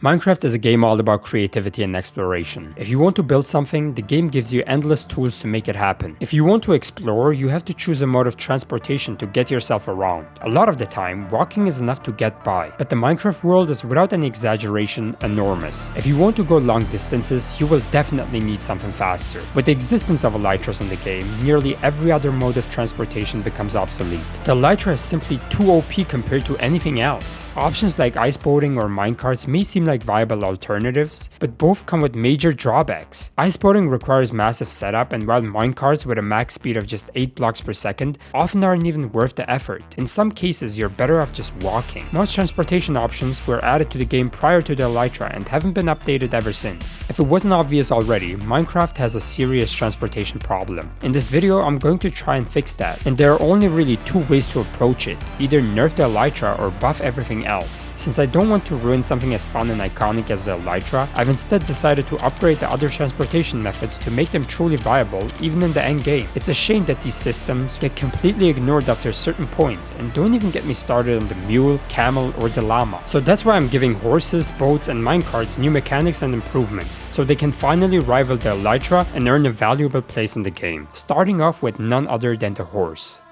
Minecraft is a game all about creativity and exploration. If you want to build something, the game gives you endless tools to make it happen. If you want to explore, you have to choose a mode of transportation to get yourself around. A lot of the time, walking is enough to get by, but the Minecraft world is without any exaggeration enormous. If you want to go long distances, you will definitely need something faster. With the existence of Elytras in the game, nearly every other mode of transportation becomes obsolete. The Elytra is simply too OP compared to anything else. Options like ice boating or minecarts may seem like viable alternatives, but both come with major drawbacks. Ice boating requires massive setup, and while minecarts with a max speed of just 8 blocks per second often aren't even worth the effort. In some cases, you're better off just walking. Most transportation options were added to the game prior to the Elytra and haven't been updated ever since. If it wasn't obvious already, Minecraft has a serious transportation problem. In this video, I'm going to try and fix that, and there are only really two ways to approach it: either nerf the Elytra or buff everything else. Since I don't want to ruin something as fun and iconic as the Elytra, I've instead decided to upgrade the other transportation methods to make them truly viable even in the end game. It's a shame that these systems get completely ignored after a certain point, and don't even get me started on the mule, camel, or the llama. So that's why I'm giving horses, boats, and minecarts new mechanics and improvements, so they can finally rival the Elytra and earn a valuable place in the game, starting off with none other than the horse.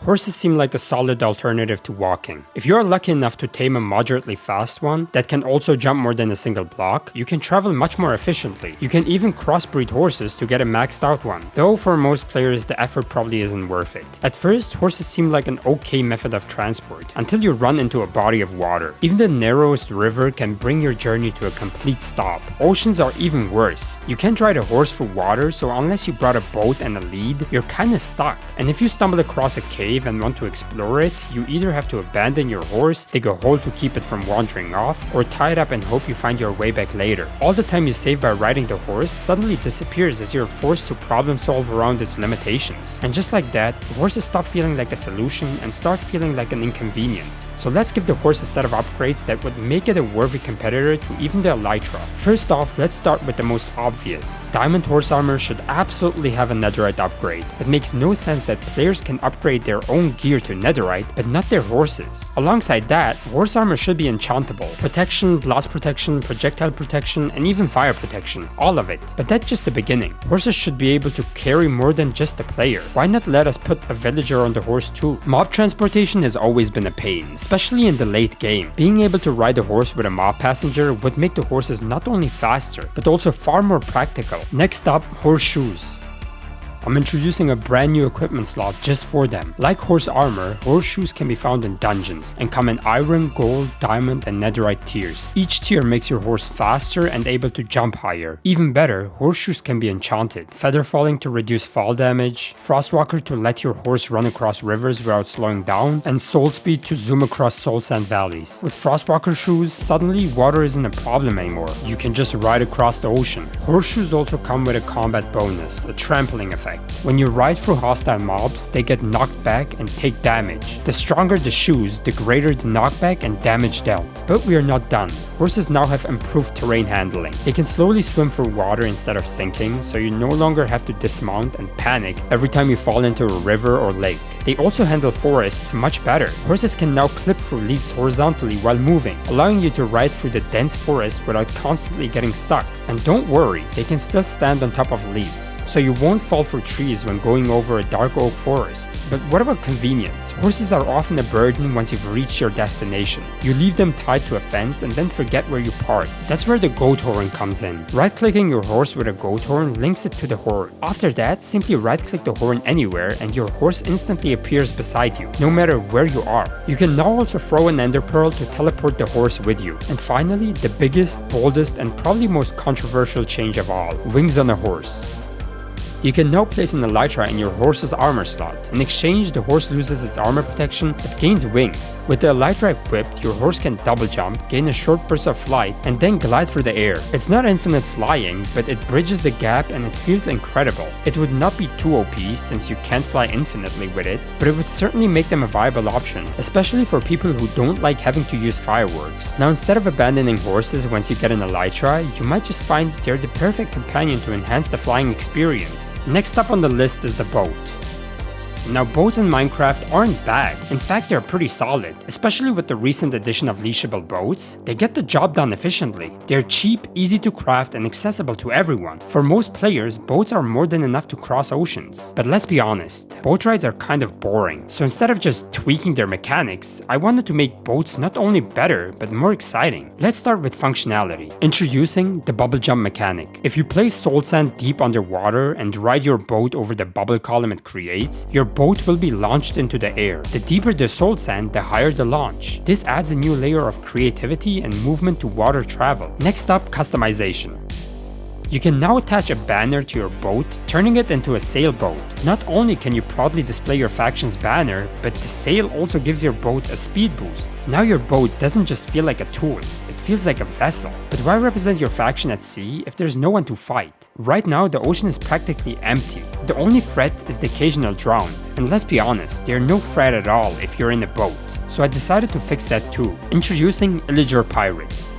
Horses seem like a solid alternative to walking. If you are lucky enough to tame a moderately fast one that can also jump more than a single block, you can travel much more efficiently. You can even crossbreed horses to get a maxed out one, though for most players the effort probably isn't worth it. At first, horses seem like an okay method of transport, until you run into a body of water. Even the narrowest river can bring your journey to a complete stop. Oceans are even worse. You can't ride a horse through water, so unless you brought a boat and a lead, you're kinda stuck. And if you stumble across a cave and want to explore it, you either have to abandon your horse, dig a hole to keep it from wandering off, or tie it up and hope you find your way back later. All the time you save by riding the horse suddenly disappears as you're forced to problem solve around its limitations. And just like that, the horses stop feeling like a solution and start feeling like an inconvenience. So let's give the horse a set of upgrades that would make it a worthy competitor to even the Elytra. First off, let's start with the most obvious. Diamond horse armor should absolutely have a netherite upgrade. It makes no sense that players can upgrade their own gear to netherite, but not their horses. Alongside that, horse armor should be enchantable. Protection, blast protection, projectile protection, and even fire protection. All of it. But that's just the beginning. Horses should be able to carry more than just the player. Why not let us put a villager on the horse too? Mob transportation has always been a pain, especially in the late game. Being able to ride a horse with a mob passenger would make the horses not only faster, but also far more practical. Next up, horseshoes. I'm introducing a brand new equipment slot just for them. Like horse armor, horseshoes can be found in dungeons and come in iron, gold, diamond, and netherite tiers. Each tier makes your horse faster and able to jump higher. Even better, horseshoes can be enchanted. Feather falling to reduce fall damage, frostwalker to let your horse run across rivers without slowing down, and soul speed to zoom across soul sand valleys. With frostwalker shoes, suddenly water isn't a problem anymore. You can just ride across the ocean. Horseshoes also come with a combat bonus, a trampling effect. When you ride through hostile mobs, they get knocked back and take damage. The stronger the shoes, the greater the knockback and damage dealt. But we are not done. Horses now have improved terrain handling. They can slowly swim through water instead of sinking, so you no longer have to dismount and panic every time you fall into a river or lake. They also handle forests much better. Horses can now clip through leaves horizontally while moving, allowing you to ride through the dense forest without constantly getting stuck. And don't worry, they can still stand on top of leaves, so you won't fall through trees when going over a dark oak forest. But what about convenience? Horses are often a burden once you've reached your destination. You leave them tied to a fence and then forget where you parked. That's where the goat horn comes in. Right-clicking your horse with a goat horn links it to the horn. After that, simply right-click the horn anywhere and your horse instantly appears beside you, no matter where you are. You can now also throw an ender pearl to teleport the horse with you. And finally, the biggest, boldest, and probably most controversial change of all: wings on a horse. You can now place an Elytra in your horse's armor slot. In exchange, the horse loses its armor protection but gains wings. With the Elytra equipped, your horse can double jump, gain a short burst of flight, and then glide through the air. It's not infinite flying, but it bridges the gap and it feels incredible. It would not be too OP since you can't fly infinitely with it, but it would certainly make them a viable option, especially for people who don't like having to use fireworks. Now, instead of abandoning horses once you get an Elytra, you might just find they're the perfect companion to enhance the flying experience. Next up on the list is the boat. Now boats in Minecraft aren't bad, in fact they're pretty solid, especially with the recent addition of leashable boats. They get the job done efficiently. They're cheap, easy to craft, and accessible to everyone. For most players, boats are more than enough to cross oceans. But let's be honest, boat rides are kind of boring, so instead of just tweaking their mechanics, I wanted to make boats not only better, but more exciting. Let's start with functionality. Introducing the bubble jump mechanic. If you place soul sand deep underwater and ride your boat over the bubble column it creates, your boat will be launched into the air. The deeper the soul sand, the higher the launch. This adds a new layer of creativity and movement to water travel. Next up, customization. You can now attach a banner to your boat, turning it into a sailboat. Not only can you proudly display your faction's banner, but the sail also gives your boat a speed boost. Now your boat doesn't just feel like a tool, it feels like a vessel. But why represent your faction at sea if there's no one to fight? Right now the ocean is practically empty. The only threat is the occasional drown. And let's be honest, there's no threat at all if you're in a boat. So I decided to fix that too. Introducing Illager pirates.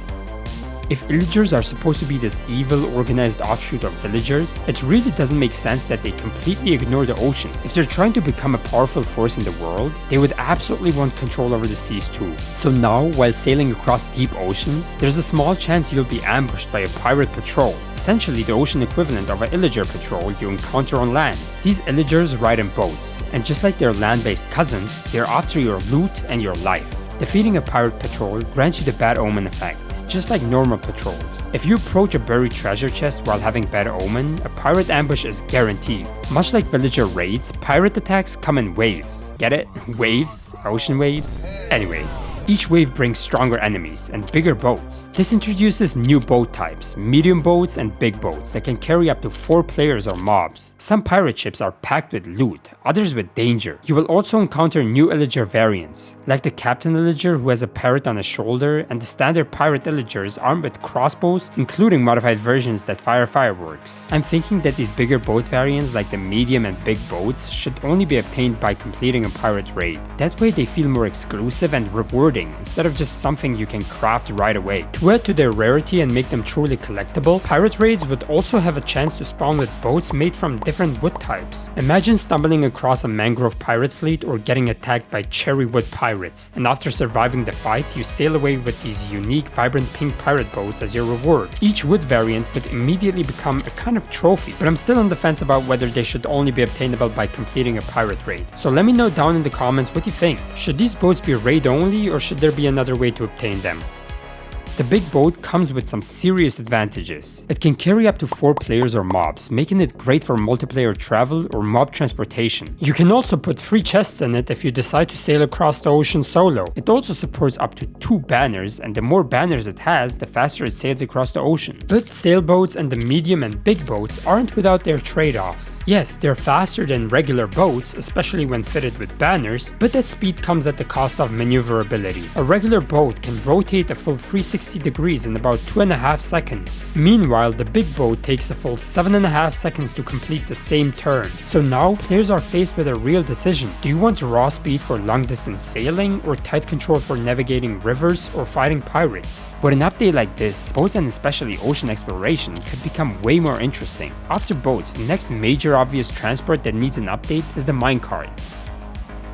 If Illagers are supposed to be this evil, organized offshoot of villagers, it really doesn't make sense that they completely ignore the ocean. If they're trying to become a powerful force in the world, they would absolutely want control over the seas too. So now, while sailing across deep oceans, there's a small chance you'll be ambushed by a pirate patrol, essentially the ocean equivalent of an Illager patrol you encounter on land. These Illagers ride in boats, and just like their land-based cousins, they're after your loot and your life. Defeating a pirate patrol grants you the bad omen effect, just like normal patrols. If you approach a buried treasure chest while having bad omen, a pirate ambush is guaranteed. Much like villager raids, pirate attacks come in waves. Get it? Waves? Ocean waves? Anyway, each wave brings stronger enemies and bigger boats. This introduces new boat types, medium boats and big boats that can carry up to 4 players or mobs. Some pirate ships are packed with loot, others with danger. You will also encounter new Illager variants, like the Captain Illager who has a parrot on his shoulder, and the standard pirate Illagers armed with crossbows, including modified versions that fire fireworks. I'm thinking that these bigger boat variants like the medium and big boats should only be obtained by completing a pirate raid. That way they feel more exclusive and rewarding instead of just something you can craft right away. To add to their rarity and make them truly collectible, pirate raids would also have a chance to spawn with boats made from different wood types. Imagine stumbling across a mangrove pirate fleet or getting attacked by cherry wood pirates, and after surviving the fight, you sail away with these unique vibrant pink pirate boats as your reward. Each wood variant would immediately become a kind of trophy, but I'm still on the fence about whether they should only be obtainable by completing a pirate raid. So let me know down in the comments what you think. Should these boats be raid only, or should there be another way to obtain them? The big boat comes with some serious advantages. It can carry up to 4 players or mobs, making it great for multiplayer travel or mob transportation. You can also put 3 chests in it if you decide to sail across the ocean solo. It also supports up to 2 banners, and the more banners it has, the faster it sails across the ocean. But sailboats and the medium and big boats aren't without their trade-offs. Yes, they're faster than regular boats, especially when fitted with banners, but that speed comes at the cost of maneuverability. A regular boat can rotate a full 360 degrees in about 2.5 seconds. Meanwhile, the big boat takes a full 7.5 seconds to complete the same turn. So now, players are faced with a real decision. Do you want raw speed for long distance sailing, or tight control for navigating rivers or fighting pirates? With an update like this, boats and especially ocean exploration could become way more interesting. After boats, the next major obvious transport that needs an update is the minecart.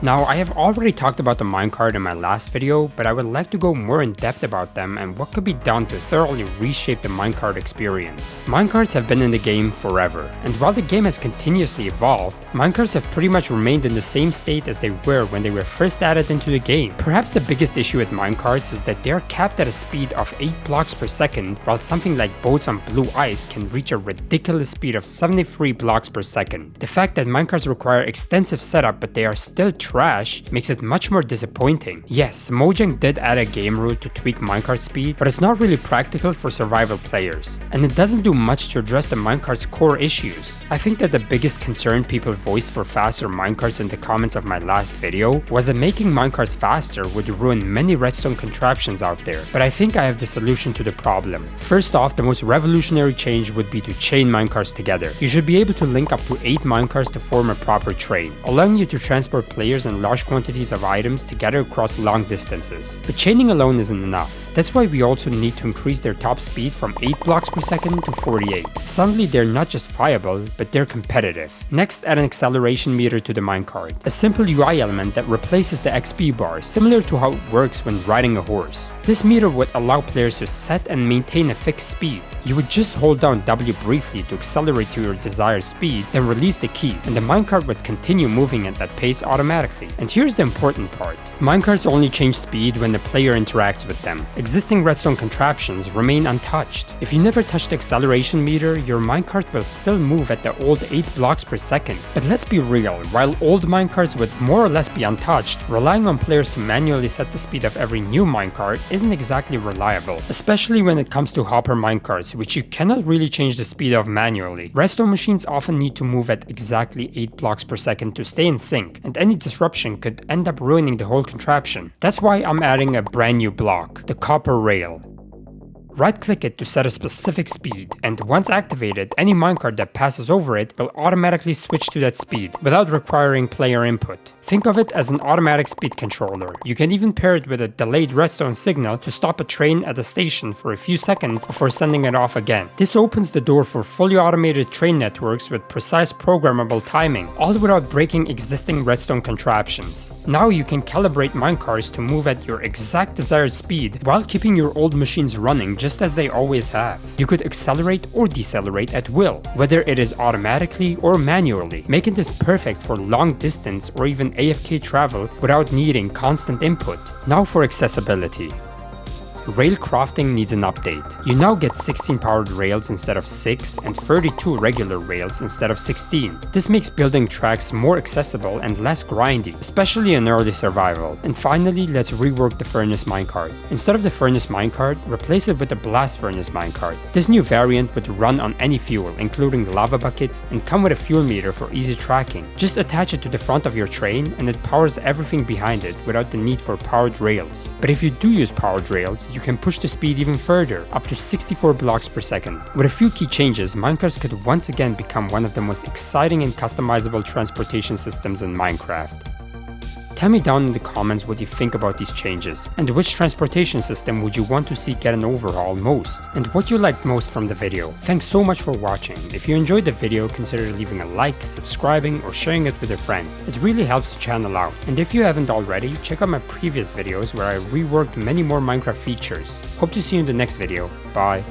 Now, I have already talked about the minecart in my last video, but I would like to go more in depth about them and what could be done to thoroughly reshape the minecart experience. Minecarts have been in the game forever, and while the game has continuously evolved, minecarts have pretty much remained in the same state as they were when they were first added into the game. Perhaps the biggest issue with minecarts is that they are capped at a speed of 8 blocks per second, while something like boats on blue ice can reach a ridiculous speed of 73 blocks per second. The fact that minecarts require extensive setup but they are still trash makes it much more disappointing. Yes, Mojang did add a game rule to tweak minecart speed, but it's not really practical for survival players, and it doesn't do much to address the minecart's core issues. I think that the biggest concern people voiced for faster minecarts in the comments of my last video was that making minecarts faster would ruin many redstone contraptions out there, but I think I have the solution to the problem. First off, the most revolutionary change would be to chain minecarts together. You should be able to link up to 8 minecarts to form a proper train, allowing you to transport players players and large quantities of items together across long distances. But chaining alone isn't enough. That's why we also need to increase their top speed from 8 blocks per second to 48. Suddenly they're not just viable, but they're competitive. Next, add an acceleration meter to the minecart, a simple UI element that replaces the XP bar, similar to how it works when riding a horse. This meter would allow players to set and maintain a fixed speed. You would just hold down W briefly to accelerate to your desired speed, then release the key, and the minecart would continue moving at that pace automatically. And here's the important part. Minecarts only change speed when the player interacts with them. Existing redstone contraptions remain untouched. If you never touch the acceleration meter, your minecart will still move at the old 8 blocks per second. But let's be real, while old minecarts would more or less be untouched, relying on players to manually set the speed of every new minecart isn't exactly reliable, especially when it comes to hopper minecarts, which you cannot really change the speed of manually. Redstone machines often need to move at exactly 8 blocks per second to stay in sync, and any disruption could end up ruining the whole contraption. That's why I'm adding a brand new block, the copper rail. Right-click it to set a specific speed, and once activated, any minecart that passes over it will automatically switch to that speed without requiring player input. Think of it as an automatic speed controller. You can even pair it with a delayed redstone signal to stop a train at a station for a few seconds before sending it off again. This opens the door for fully automated train networks with precise programmable timing, all without breaking existing redstone contraptions. Now you can calibrate minecarts to move at your exact desired speed while keeping your old machines running just as they always have. You could accelerate or decelerate at will, whether it is automatically or manually, making this perfect for long distance or even AFK travel without needing constant input. Now for accessibility. Rail crafting needs an update. You now get 16 powered rails instead of 6 and 32 regular rails instead of 16. This makes building tracks more accessible and less grindy, especially in early survival. And finally, let's rework the furnace minecart. Instead of the furnace minecart, replace it with the blast furnace minecart. This new variant would run on any fuel, including lava buckets, and come with a fuel meter for easy tracking. Just attach it to the front of your train and it powers everything behind it without the need for powered rails. But if you do use powered rails, you can push the speed even further, up to 64 blocks per second. With a few key changes, minecarts could once again become one of the most exciting and customizable transportation systems in Minecraft. Tell me down in the comments what you think about these changes, and which transportation system would you want to see get an overhaul most, and what you liked most from the video. Thanks so much for watching. If you enjoyed the video, consider leaving a like, subscribing, or sharing it with a friend. It really helps the channel out. And if you haven't already, check out my previous videos where I reworked many more Minecraft features. Hope to see you in the next video. Bye.